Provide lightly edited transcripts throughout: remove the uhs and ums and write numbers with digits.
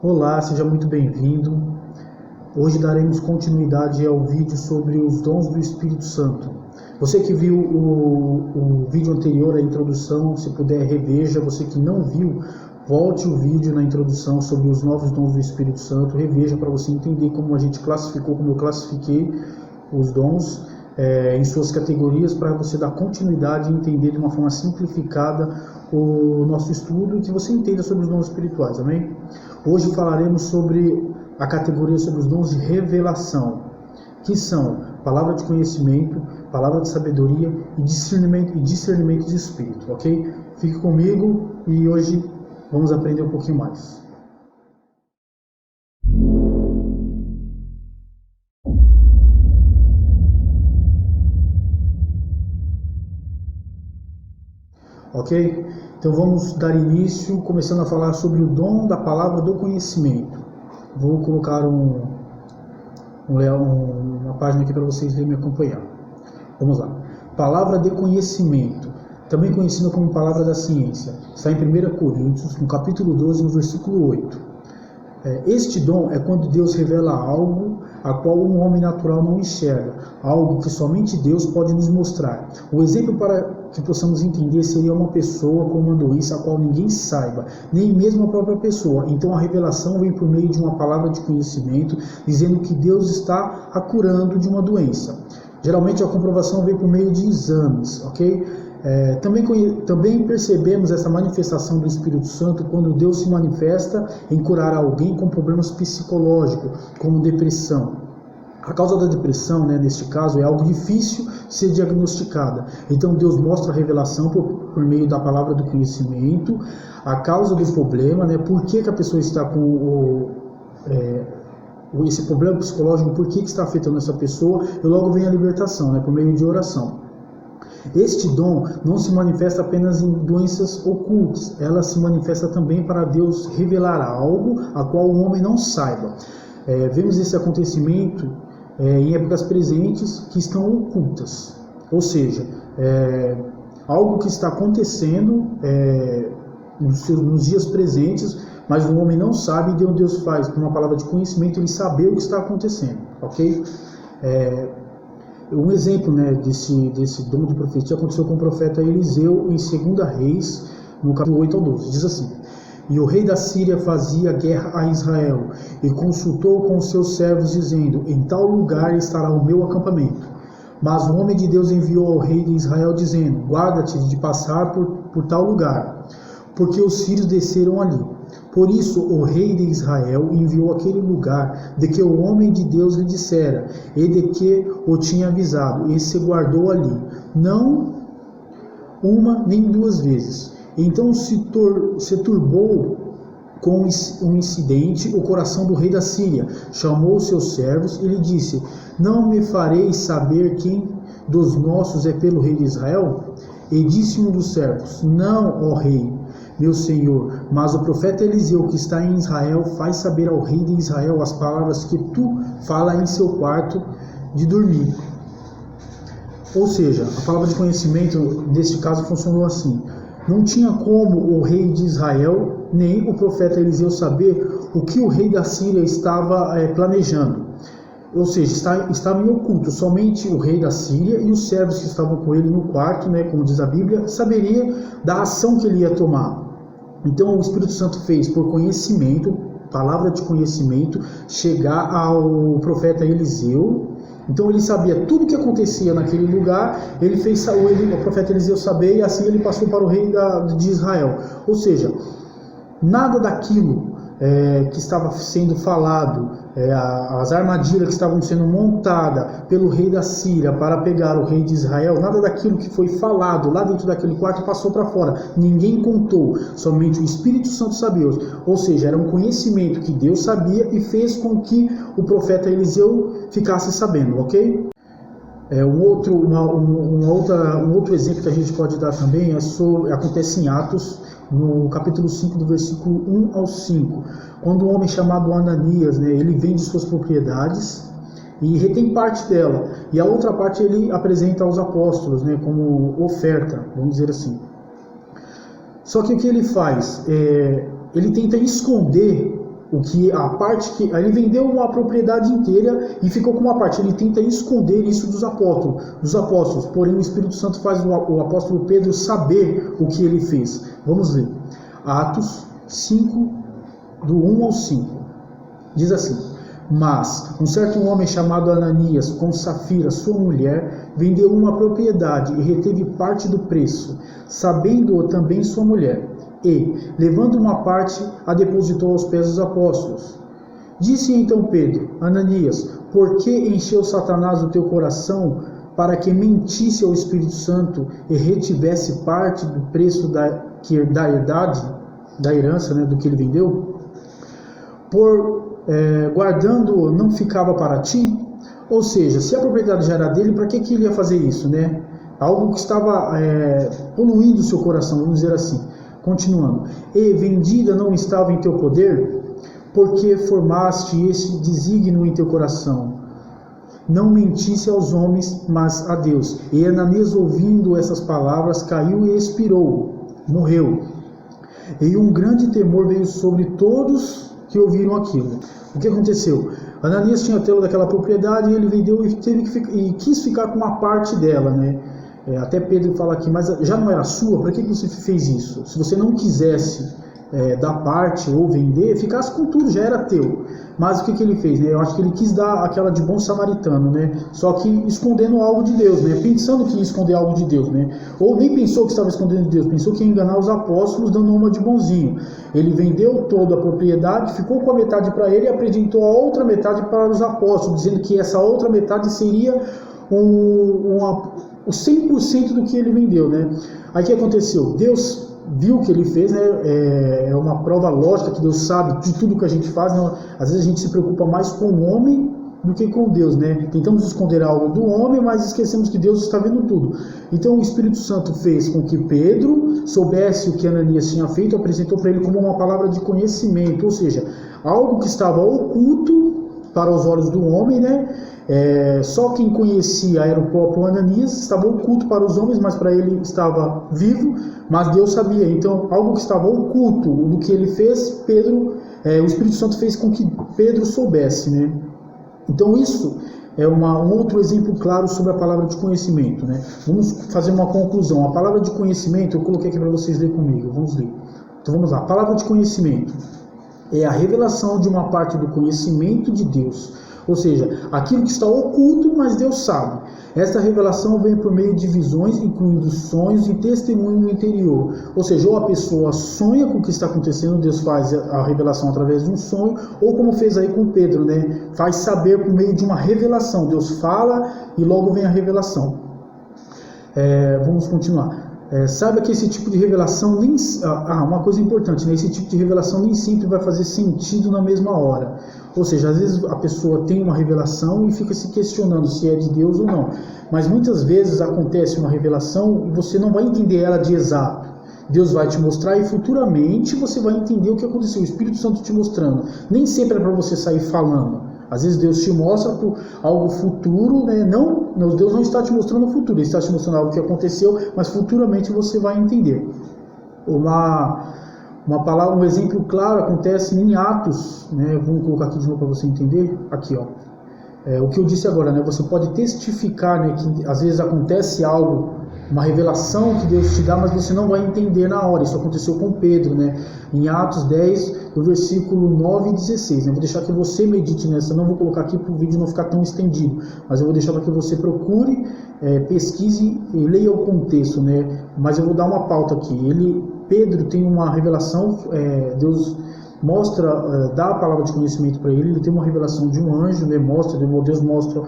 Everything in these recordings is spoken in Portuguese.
Olá, seja muito bem-vindo. Hoje daremos continuidade ao vídeo sobre os dons do Espírito Santo. Você que viu o vídeo anterior, a introdução, se puder reveja. Você que não viu, volte o vídeo na introdução sobre os novos dons do Espírito Santo, reveja para você entender como a gente classificou, como eu classifiquei os dons em suas categorias, para você dar continuidade e entender de uma forma simplificada o nosso estudo e que você entenda sobre os dons espirituais, amém? Hoje falaremos sobre a categoria sobre os dons de revelação, que são palavra de conhecimento, palavra de sabedoria e discernimento de espírito, ok? Fique comigo e hoje vamos aprender um pouquinho mais. Ok? Então vamos dar início, começando a falar sobre o dom da palavra do conhecimento. Vou colocar uma página aqui para vocês lerem e me acompanhar. Vamos lá. Palavra de conhecimento, também conhecida como palavra da ciência, está em 1 Coríntios, no capítulo 12, no versículo 8. Este dom é quando Deus revela algo a qual um homem natural não enxerga, algo que somente Deus pode nos mostrar. O exemplo para que possamos entender seria uma pessoa com uma doença a qual ninguém saiba, nem mesmo a própria pessoa. Então a revelação vem por meio de uma palavra de conhecimento, dizendo que Deus está a curando de uma doença. Geralmente a comprovação vem por meio de exames, ok? Também percebemos essa manifestação do Espírito Santo quando Deus se manifesta em curar alguém com problemas psicológicos, como depressão. A causa da depressão, neste caso, é algo difícil ser diagnosticada. Então Deus mostra a revelação por meio da palavra do conhecimento, a causa do problema, por que a pessoa está com esse problema psicológico, por que está afetando essa pessoa, e logo vem a libertação, por meio de oração. Este dom não se manifesta apenas em doenças ocultas, ela se manifesta também para Deus revelar algo a qual o homem não saiba. Vemos esse acontecimento em épocas presentes que estão ocultas, ou seja, algo que está acontecendo nos dias presentes, mas o homem não sabe, e Deus faz, com uma palavra de conhecimento, ele saber o que está acontecendo, ok? Um exemplo desse dom de profecia aconteceu com o profeta Eliseu em 2 Reis, no capítulo 8 ao 12. Diz assim: E o rei da Síria fazia guerra a Israel, e consultou com os seus servos, dizendo: Em tal lugar estará o meu acampamento. Mas o homem de Deus enviou ao rei de Israel, dizendo: Guarda-te de passar por tal lugar, porque os sírios desceram ali. Por isso o rei de Israel enviou aquele lugar de que o homem de Deus lhe dissera, e de que o tinha avisado, e se guardou ali, não uma nem duas vezes. Então se turbou com um incidente o coração do rei da Síria. Chamou os seus servos e lhe disse: Não me fareis saber quem dos nossos é pelo rei de Israel? E disse um dos servos: Não, ó rei, meu senhor, mas o profeta Eliseu, que está em Israel, faz saber ao rei de Israel as palavras que tu fala em seu quarto de dormir. Ou seja, a palavra de conhecimento, neste caso, funcionou assim. Não tinha como o rei de Israel, nem o profeta Eliseu saber o que o rei da Síria estava planejando. Ou seja, estava em oculto. Somente o rei da Síria e os servos que estavam com ele no quarto, como diz a Bíblia, saberia da ação que ele ia tomar. Então o Espírito Santo fez por conhecimento, palavra de conhecimento, chegar ao profeta Eliseu. Então ele sabia tudo o que acontecia naquele lugar, o profeta Eliseu saber, e assim ele passou para o rei de Israel. Ou seja, nada daquilo que estava sendo falado, as armadilhas que estavam sendo montadas pelo rei da Síria para pegar o rei de Israel, nada daquilo que foi falado lá dentro daquele quarto passou para fora. Ninguém contou, somente o Espírito Santo sabia. Ou seja, era um conhecimento que Deus sabia e fez com que o profeta Eliseu ficasse sabendo, ok? Um outro exemplo que a gente pode dar também acontece em Atos, no capítulo 5, do versículo 1 ao 5, quando um homem chamado Ananias, ele vende suas propriedades e retém parte dela, e a outra parte ele apresenta aos apóstolos, como oferta, vamos dizer assim. Só que o que ele faz? Ele tenta esconder o que a parte que ele vendeu uma propriedade inteira e ficou com uma parte. Ele tenta esconder isso dos apóstolos. Porém, o Espírito Santo faz o apóstolo Pedro saber o que ele fez. Vamos ler. Atos 5, do 1 ao 5. Diz assim: mas um certo homem chamado Ananias, com Safira, sua mulher, vendeu uma propriedade e reteve parte do preço, sabendo-o também sua mulher. E, levando uma parte, a depositou aos pés dos apóstolos. Disse então Pedro: Ananias, por que encheu Satanás o teu coração para que mentisse ao Espírito Santo e retivesse parte do preço da herdade, da herança, né, do que ele vendeu? Guardando não ficava para ti? Ou seja, se a propriedade já era dele, para que ele ia fazer isso, né? Algo que estava poluindo o seu coração, vamos dizer assim. Continuando. E vendida não estava em teu poder? Porque formaste esse desígnio em teu coração? Não mentisse aos homens, mas a Deus. E Ananias, ouvindo essas palavras, caiu e expirou, morreu. E um grande temor veio sobre todos que ouviram aquilo. O que aconteceu? Ananias tinha tela daquela propriedade e ele vendeu e quis ficar com uma parte dela, né? Até Pedro fala aqui, mas já não era sua? Para que você fez isso? Se você não quisesse dar parte ou vender, ficasse com tudo, já era teu. Mas o que ele fez, né? Eu acho que ele quis dar aquela de bom samaritano, né? Só que escondendo algo de Deus, né? Pensando que ia esconder algo de Deus, né? Ou nem pensou que estava escondendo de Deus, pensou que ia enganar os apóstolos dando uma de bonzinho. Ele vendeu toda a propriedade, ficou com a metade para ele e apresentou a outra metade para os apóstolos, dizendo que essa outra metade seria o 100% do que ele vendeu, né? Aí o que aconteceu? Deus viu o que ele fez, né? É uma prova lógica que Deus sabe de tudo que a gente faz, né? Às vezes a gente se preocupa mais com o homem do que com Deus, né? Tentamos esconder algo do homem, mas esquecemos que Deus está vendo tudo. Então o Espírito Santo fez com que Pedro soubesse o que Ananias tinha feito, apresentou para ele como uma palavra de conhecimento, ou seja, algo que estava oculto para os olhos do homem, né? Só quem conhecia era o próprio Ananias, estava oculto para os homens, mas para ele estava vivo, mas Deus sabia. Então, algo que estava oculto do que ele fez, o Espírito Santo fez com que Pedro soubesse, né? Então, isso é um outro exemplo claro sobre a palavra de conhecimento, né? Vamos fazer uma conclusão. A palavra de conhecimento, eu coloquei aqui para vocês lerem comigo, vamos ler. Então, vamos lá. A palavra de conhecimento é a revelação de uma parte do conhecimento de Deus. Ou seja, aquilo que está oculto, mas Deus sabe. Esta revelação vem por meio de visões, incluindo sonhos e testemunho no interior. Ou seja, ou a pessoa sonha com o que está acontecendo, Deus faz a revelação através de um sonho, ou como fez aí com Pedro, né? Faz saber por meio de uma revelação. Deus fala e logo vem a revelação. Vamos continuar. Saiba que esse tipo de revelação uma coisa importante, né? Esse tipo de revelação nem sempre vai fazer sentido na mesma hora. Ou seja, às vezes a pessoa tem uma revelação e fica se questionando se é de Deus ou não. Mas muitas vezes acontece uma revelação e você não vai entender ela de exato. Deus vai te mostrar e futuramente você vai entender o que aconteceu. O Espírito Santo te mostrando. Nem sempre é para você sair falando. Às vezes Deus te mostra algo futuro, né? Deus não está te mostrando o futuro, Ele está te mostrando algo que aconteceu, mas futuramente você vai entender. Um exemplo claro acontece em Atos, né? Vamos colocar aqui de novo para você entender. Aqui, ó. O que eu disse agora, né? Você pode testificar, né, que às vezes acontece algo, uma revelação que Deus te dá, mas você não vai entender na hora. Isso aconteceu com Pedro, né? Em Atos 10, do versículo 9 e 16. Né? Vou deixar que você medite nessa, não vou colocar aqui para o vídeo não ficar tão estendido, mas eu vou deixar para que você procure, pesquise e leia o contexto, né? Mas eu vou dar uma pauta aqui. Pedro tem uma revelação, Deus mostra, dá a palavra de conhecimento para ele tem uma revelação de um anjo, né? Deus mostra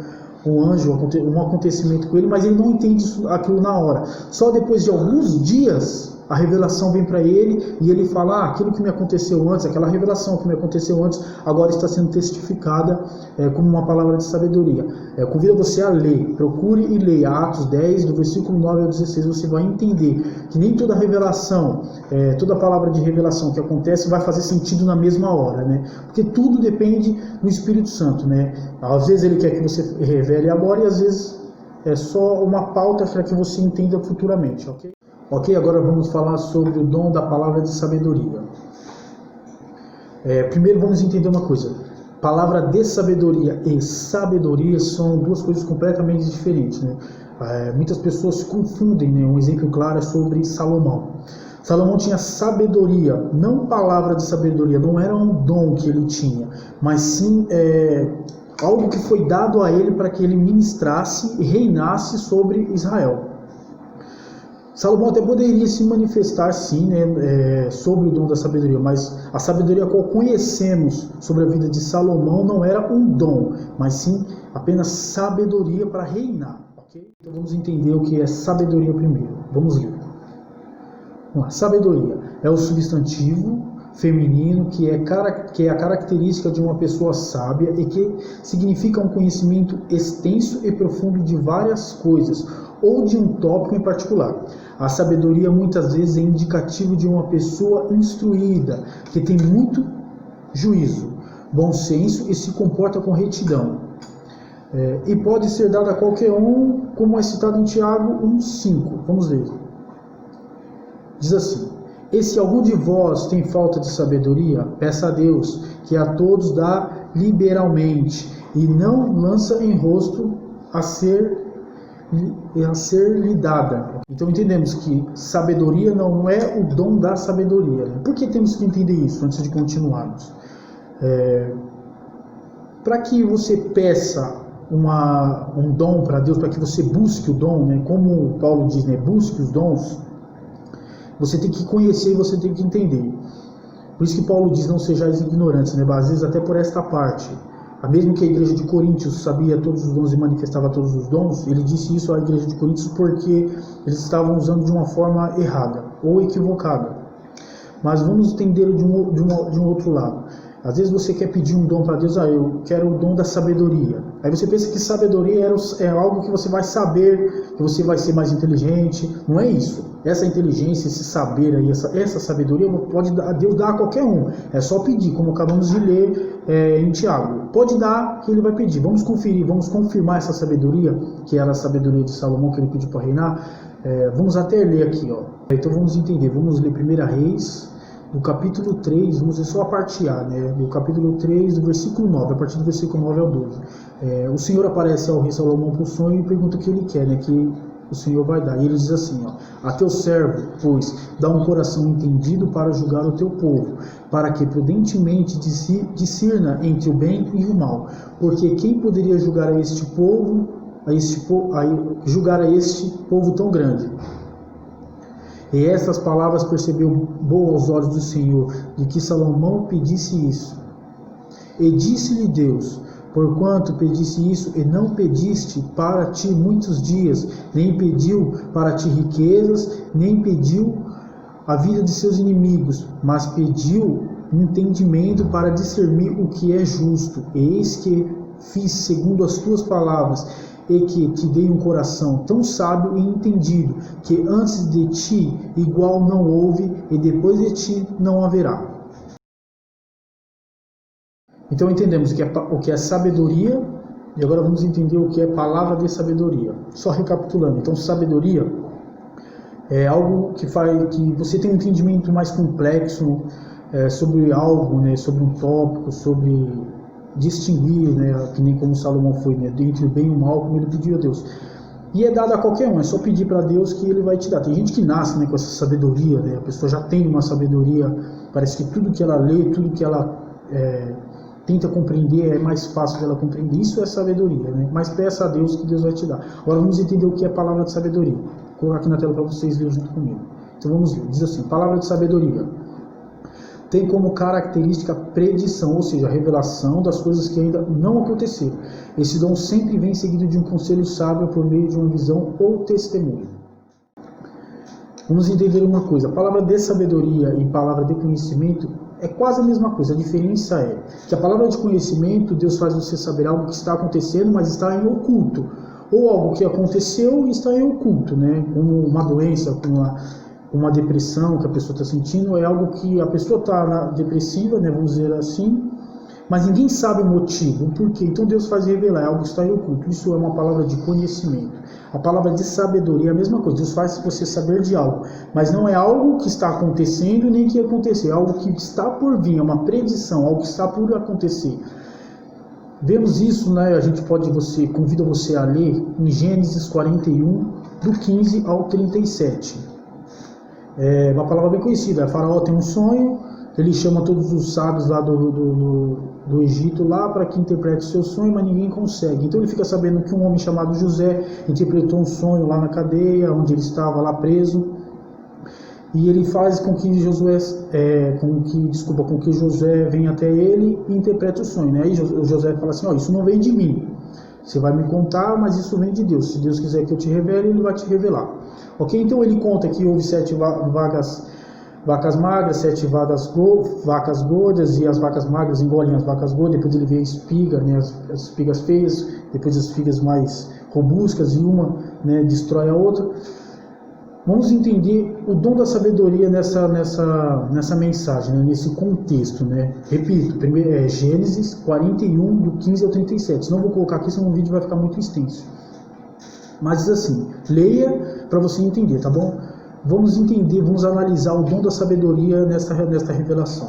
um anjo, um acontecimento com ele, mas ele não entende aquilo na hora. Só depois de alguns dias a revelação vem para ele e ele fala: aquilo que me aconteceu antes, aquela revelação que me aconteceu antes, agora está sendo testificada como uma palavra de sabedoria. Convido você a ler, procure e leia Atos 10, do versículo 9 ao 16, você vai entender que nem toda revelação, toda palavra de revelação que acontece vai fazer sentido na mesma hora, né? Porque tudo depende do Espírito Santo, né? Às vezes ele quer que você revele agora e às vezes é só uma pauta para que você entenda futuramente, ok? Ok, agora vamos falar sobre o dom da palavra de sabedoria. Primeiro vamos entender uma coisa. Palavra de sabedoria e sabedoria são duas coisas completamente diferentes, né? Muitas pessoas se confundem, né? Um exemplo claro é sobre Salomão. Salomão tinha sabedoria, não palavra de sabedoria, não era um dom que ele tinha, mas sim algo que foi dado a ele para que ele ministrasse e reinasse sobre Israel. Salomão até poderia se manifestar sim, né, sobre o dom da sabedoria, mas a sabedoria qual conhecemos sobre a vida de Salomão não era um dom, mas sim apenas sabedoria para reinar. Okay? Então vamos entender o que é sabedoria primeiro. Vamos ler. Vamos lá. Sabedoria é o substantivo feminino que é a característica de uma pessoa sábia e que significa um conhecimento extenso e profundo de várias coisas ou de um tópico em particular. A sabedoria muitas vezes é indicativo de uma pessoa instruída, que tem muito juízo, bom senso e se comporta com retidão. E pode ser dada a qualquer um, como é citado em Tiago 1,5. Vamos ler. Diz assim: E se algum de vós tem falta de sabedoria, peça a Deus, que a todos dá liberalmente, e não lança em rosto a ser-lhe dada. Então entendemos que sabedoria não é o dom da sabedoria. Por que temos que entender isso antes de continuarmos? Para que você peça um dom para Deus, para que você busque o dom, né? Como Paulo diz, né? Busque os dons. Você tem que conhecer e você tem que entender. Por isso que Paulo diz, não sejais ignorantes, né? Às vezes até por esta parte. Mesmo que a igreja de Coríntios sabia todos os dons e manifestava todos os dons, ele disse isso à igreja de Coríntios porque eles estavam usando de uma forma errada ou equivocada. Mas vamos entender de um outro lado. Às vezes você quer pedir um dom para Deus, eu quero o dom da sabedoria. Aí você pensa que sabedoria é algo que você vai saber, que você vai ser mais inteligente. Não é isso. Essa inteligência, esse saber aí, essa sabedoria Deus dá a qualquer um. É só pedir, como acabamos de ler em Tiago. Pode dar que ele vai pedir. Vamos conferir, vamos confirmar essa sabedoria, que era a sabedoria de Salomão que ele pediu para reinar. Vamos até ler aqui, ó. Então vamos entender. Vamos ler 1 Reis, do capítulo 3, vamos ver só a parte A, né? Do capítulo 3, do versículo 9, a partir do versículo 9 ao 12. O Senhor aparece ao rei Salomão por sonho e pergunta o que ele quer, né? Que o Senhor vai dar. E ele diz assim, ó: A teu servo, pois, dá um coração entendido para julgar o teu povo, para que prudentemente discirna entre o bem e o mal. Porque quem poderia julgar a este povo tão grande? E estas palavras percebeu boa aos olhos do Senhor, de que Salomão pedisse isso. E disse-lhe Deus: Porquanto pedisse isso, e não pediste para ti muitos dias, nem pediu para ti riquezas, nem pediu a vida de seus inimigos, mas pediu entendimento para discernir o que é justo. Eis que fiz segundo as tuas palavras, e que te dei um coração tão sábio e entendido, que antes de ti igual não houve, e depois de ti não haverá. Então entendemos o que é sabedoria, e agora vamos entender o que é palavra de sabedoria. Só recapitulando, então sabedoria é algo que faz que você tem um entendimento mais complexo sobre algo, né, sobre um tópico, sobre distinguir, né, que nem como Salomão foi, né, entre o bem e o mal, como ele pediu a Deus. E é dado a qualquer um, é só pedir para Deus que ele vai te dar. Tem gente que nasce, né, com essa sabedoria, né, a pessoa já tem uma sabedoria, parece que tudo que ela lê, tudo que ela tenta compreender, é mais fácil dela compreender. Isso é sabedoria, né? Mas peça a Deus que Deus vai te dar. Agora vamos entender o que é palavra de sabedoria. Vou colocar aqui na tela para vocês lerem junto comigo. Então vamos ler. Diz assim: palavra de sabedoria tem como característica a predição, ou seja, a revelação das coisas que ainda não aconteceram. Esse dom sempre vem seguido de um conselho sábio por meio de uma visão ou testemunho. Vamos entender uma coisa: a palavra de sabedoria e palavra de conhecimento é quase a mesma coisa. A diferença é que a palavra de conhecimento, Deus faz você saber algo que está acontecendo, mas está em oculto. Ou algo que aconteceu e está em oculto, né? Como uma doença, como uma depressão que a pessoa está sentindo, é algo que a pessoa está depressiva, né? Vamos dizer assim, mas ninguém sabe o motivo, o porquê. Então Deus faz revelar, é algo que está em oculto. Isso é uma palavra de conhecimento. A palavra de sabedoria é a mesma coisa. Deus faz você saber de algo, mas não é algo que está acontecendo nem que ia acontecer, é algo que está por vir, é uma predição, algo que está por acontecer. Vemos isso, né? A gente convida você a ler em Gênesis 41, do 15 ao 37. É uma palavra bem conhecida. Faraó tem um sonho, ele chama todos os sábios lá do Egito lá para que interprete o seu sonho, mas ninguém consegue. Então ele fica sabendo que um homem chamado José interpretou um sonho lá na cadeia, onde ele estava lá preso. E ele faz com que Josué venha até ele e interprete o sonho, né? Aí José fala assim: isso não vem de mim, você vai me contar, mas isso vem de Deus. Se Deus quiser que eu te revele, ele vai te revelar. Ok? Então ele conta que houve 7 vacas magras, 7 vacas gordas, e as vacas magras engolem as vacas gordas. Depois ele vê a espiga, né, as espigas feias, depois as espigas mais robustas, e uma, né, destrói a outra. Vamos entender o dom da sabedoria nessa mensagem, né, nesse contexto, né? Repito, primeiro é Gênesis 41, do 15 ao 37. Senão vou colocar aqui, senão o vídeo vai ficar muito extenso. Mas diz assim, leia para você entender, tá bom? Vamos entender, vamos analisar o dom da sabedoria nesta revelação.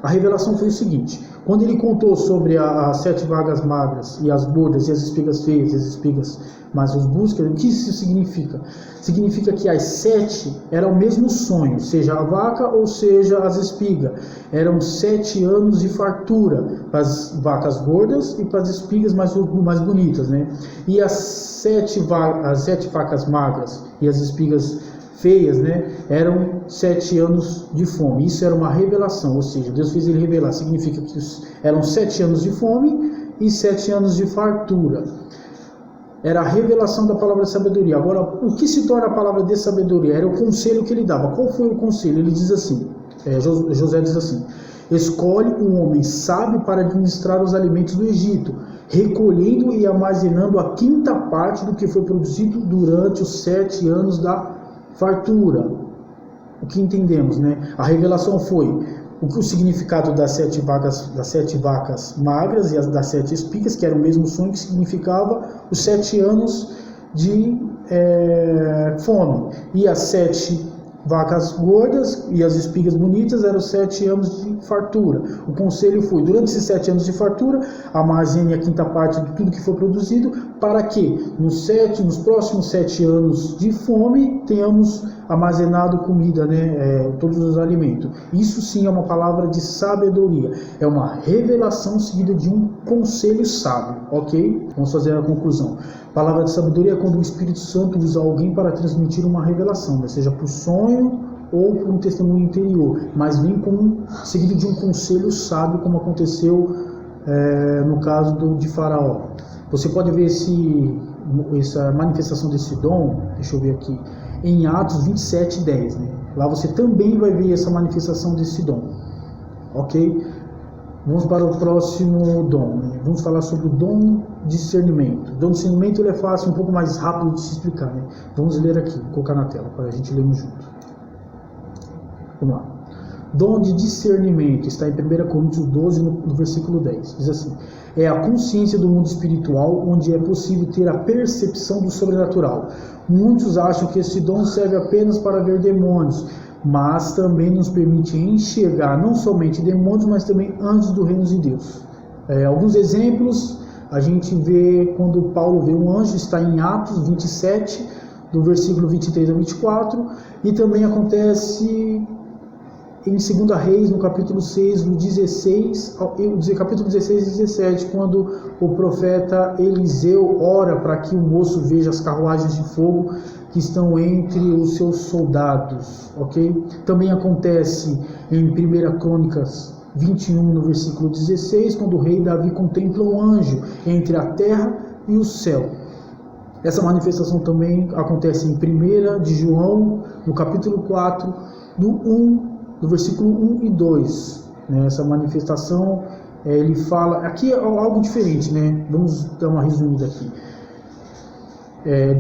A revelação foi o seguinte: quando ele contou sobre as 7 vacas magras e as gordas e as espigas feias e as espigas mais robustas, o que isso significa? Significa que as 7 eram o mesmo sonho, seja a vaca ou seja as espigas. Eram 7 anos de fartura para as vacas gordas e para as espigas mais bonitas, né? E as 7 vacas magras e as espigas feias, né, eram 7 anos de fome. Isso era uma revelação, ou seja, Deus fez ele revelar. Significa que eram 7 anos de fome e 7 anos de fartura. Era a revelação da palavra de sabedoria. Agora, o que se torna a palavra de sabedoria? Era o conselho que ele dava. Qual foi o conselho? Ele diz assim, José diz assim: escolhe um homem sábio para administrar os alimentos do Egito, recolhendo e armazenando a 5ª parte do que foi produzido durante os 7 anos da fartura. O que entendemos, né? A revelação foi o significado das 7 vacas magras e das 7 espigas, que era o mesmo sonho, que significava os 7 anos de fome. E as 7 vacas gordas e as espigas bonitas eram 7 anos de fartura. O conselho foi: durante esses 7 anos de fartura, armazene a 5ª parte de tudo que foi produzido, para que nos próximos 7 anos de fome tenhamos armazenado comida, né, todos os alimentos. Isso sim é uma palavra de sabedoria, é uma revelação seguida de um conselho sábio, ok? Vamos fazer a conclusão. Palavra de sabedoria é quando o Espírito Santo usa alguém para transmitir uma revelação, né, seja por sonho ou por um testemunho interior, mas vem seguido de um conselho sábio, como aconteceu no caso de Faraó. Você pode ver essa manifestação desse dom, deixa eu ver aqui, em Atos 27:10, né? Lá você também vai ver essa manifestação desse dom, ok? Vamos para o próximo dom, né? Vamos falar sobre o dom de discernimento. O dom de discernimento ele é fácil, um pouco mais rápido de se explicar, né? Vamos ler aqui, vou colocar na tela para a gente lermos junto. Vamos lá. Dom de discernimento está em 1 Coríntios 12, no versículo 10. Diz assim: é a consciência do mundo espiritual, onde é possível ter a percepção do sobrenatural. Muitos acham que esse dom serve apenas para ver demônios, mas também nos permite enxergar não somente demônios, mas também anjos do reino de Deus. Alguns exemplos a gente vê quando Paulo vê um anjo, está em Atos 27, do versículo 23 a 24, e também acontece em 2 Reis, no capítulo 6, capítulo 16 e 17, quando o profeta Eliseu ora para que o moço veja as carruagens de fogo que estão entre os seus soldados, ok? Também acontece em 1 Crônicas 21, no versículo 16, quando o rei Davi contempla um anjo entre a terra e o céu. Essa manifestação também acontece em 1 de João, no capítulo 4, do versículo 1 e 2. Né? Essa manifestação, ele fala... Aqui é algo diferente, né? Vamos dar uma resumida aqui.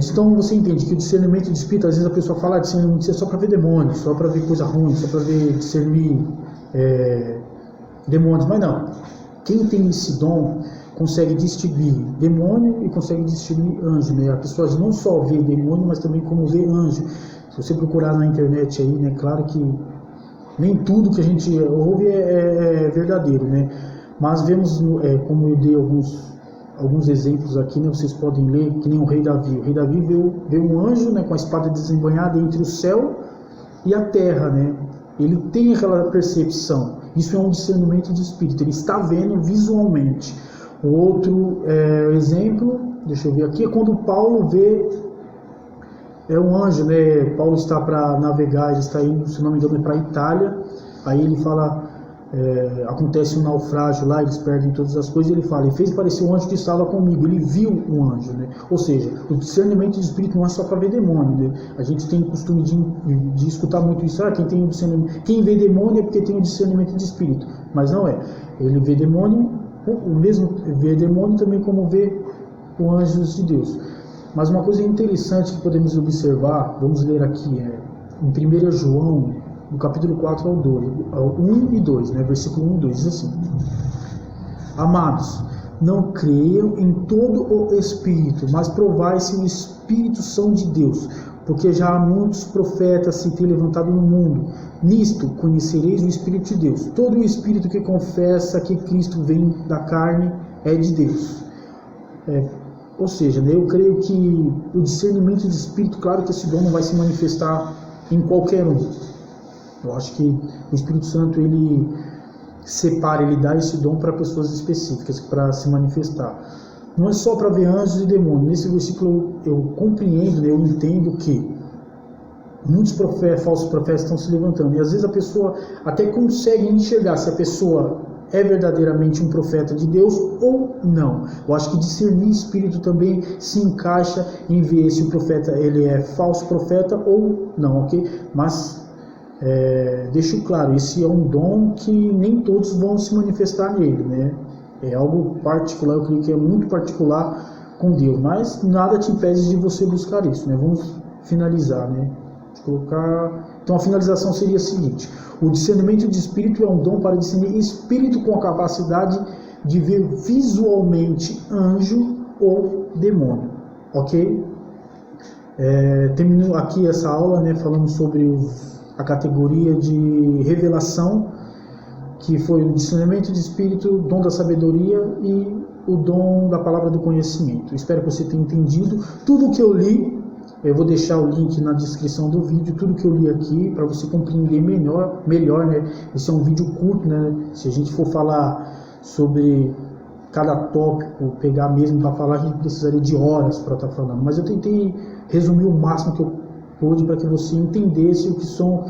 Então você entende que o discernimento de espírito, às vezes a pessoa fala discernimento só para ver demônios, só para ver coisa ruim, só para ver discernir demônios, mas não. quem tem esse dom consegue distinguir demônio e consegue distinguir anjo, né? A pessoa não só vê demônio, mas também como vê anjo. Se você procurar na internet aí, né, claro que nem tudo que a gente ouve é verdadeiro, né? Mas vemos, como eu dei alguns exemplos aqui, né? Vocês podem ler, que nem o rei Davi. O rei Davi vê um anjo, né, com a espada desembainhada entre o céu e a terra, né? Ele tem aquela percepção. Isso é um discernimento de espírito. Ele está vendo visualmente. O outro exemplo, deixa eu ver aqui, é quando Paulo vê um anjo, né? Paulo está para navegar, ele está indo, se não me engano, para a Itália. Aí ele fala, acontece um naufrágio lá, eles perdem todas as coisas. Ele fala, ele fez parecer um anjo que estava comigo. Ele viu um anjo, né? Ou seja, o discernimento de espírito não é só para ver demônio, né? A gente tem o costume de escutar muito isso. Quem vê demônio é porque tem o discernimento de espírito. Mas não é. Ele vê demônio, o mesmo vê demônio também como vê os anjos de Deus. Mas uma coisa interessante que podemos observar, vamos ler aqui, em 1 João, no capítulo 4 ao 1 e 2, né, versículo 1 e 2, diz assim: Amados, não creiam em todo o Espírito, mas provai se o Espírito são de Deus, porque já há muitos profetas se têm levantado no mundo. Nisto conhecereis o Espírito de Deus. Todo o Espírito que confessa que Cristo vem da carne é de Deus. Ou seja, né, eu creio que o discernimento de espírito, claro que esse dom não vai se manifestar em qualquer um. Eu acho que o Espírito Santo, ele separa, ele dá esse dom para pessoas específicas, para se manifestar. Não é só para ver anjos e demônios. Nesse versículo eu compreendo, né, eu entendo que muitos falsos profetas estão se levantando. E às vezes a pessoa até consegue enxergar se a pessoa é verdadeiramente um profeta de Deus ou não. Eu acho que discernir espírito também se encaixa em ver se o profeta ele é falso profeta ou não, ok? Mas deixo claro, esse é um dom que nem todos vão se manifestar nele, né? É algo particular, eu creio que é muito particular com Deus, mas nada te impede de você buscar isso, né? Vamos finalizar, né? Então a finalização seria a seguinte: o discernimento de espírito é um dom para discernir espírito com a capacidade de ver visualmente anjo ou demônio, ok? Termino aqui essa aula, né, falando sobre a categoria de revelação, que foi o discernimento de espírito, o dom da sabedoria e o dom da palavra do conhecimento. Espero que você tenha entendido tudo o que eu li. Eu vou deixar o link na descrição do vídeo, tudo que eu li aqui, para você compreender melhor, né? Esse é um vídeo curto, né? Se a gente for falar sobre cada tópico, pegar mesmo para falar, a gente precisaria de horas para estar falando. Mas eu tentei resumir o máximo que eu pude para que você entendesse o que são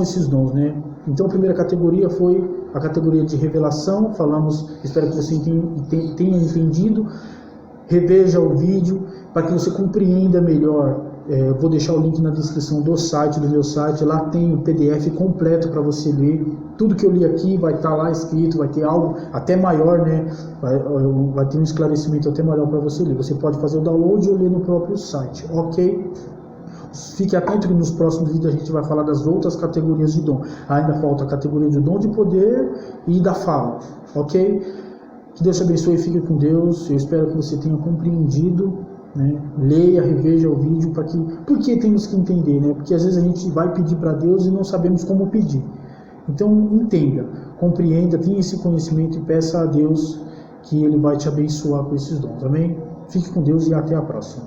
esses dons, né? Então a primeira categoria foi a categoria de revelação. Espero que você tenha entendido. Reveja o vídeo para que você compreenda melhor. Eu vou deixar o link na descrição do meu site. Lá tem o PDF completo para você ler. Tudo que eu li aqui vai estar lá escrito, vai ter algo até maior, né? Vai ter um esclarecimento até maior para você ler. Você pode fazer o download ou ler no próprio site, ok? Fique atento que nos próximos vídeos a gente vai falar das outras categorias de dom. Ainda falta a categoria de dom de poder e da fala, ok? Que Deus te abençoe e fique com Deus. Eu espero que você tenha compreendido, né? Leia, reveja o vídeo, porque temos que entender, né? Porque às vezes a gente vai pedir para Deus e não sabemos como pedir. Então entenda, compreenda, tenha esse conhecimento e peça a Deus que Ele vai te abençoar com esses dons. Amém? Fique com Deus e até a próxima.